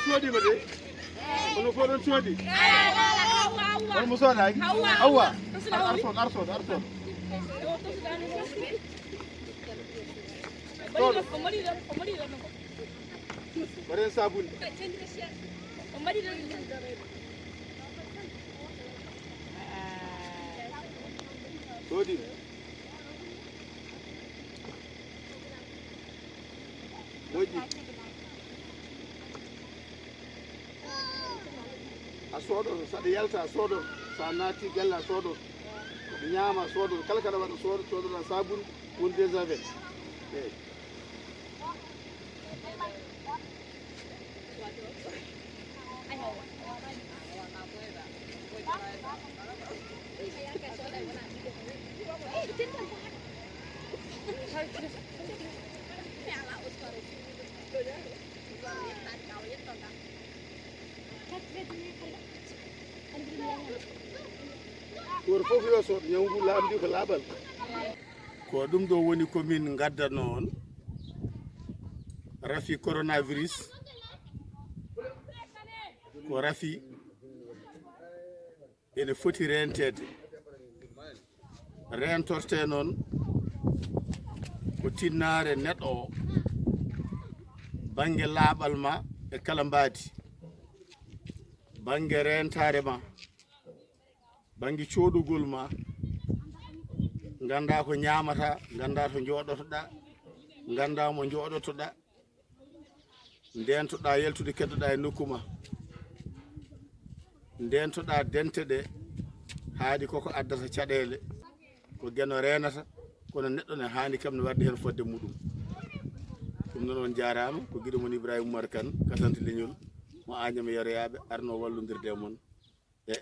coodi ma de ono fo ɗon coodi on mo soodaki Hawwa arsood waɗen sabunde soodi moƴƴi a sooɗo saɗa yalta sooɗo sa naati galle a sooɗo ñaama sooɗo kala kaɗa waɗa sooɗoɗa sabunde woni des avec eyi goto fof yo so ñawgu laamdi ko laaɓal ko ɗum ɗo woni komin gaddano on rafi coronavirus ko rafi ene foti rentede rentorte noon ko tinnare neɗɗo o banggue laaɓal ma e kala mbaadi banggue rentare ma banggue coɗugol ma ganda ko ñamata ganda to joɗotoɗa ganda mo joɗotoɗa ndentoɗa yaltude keddoɗa e nokku ma ndentoɗa dente ɗe haadi koko addata caɗele ko gueno renata kono neɗɗo ne hani kam ne wadde hen fodde muɗum ɗum noon on jarama ko guiɗo mon Ibrahima Oumar Kane kasante leñol mo Agname Yoroyaɓe arno wallodirde mon e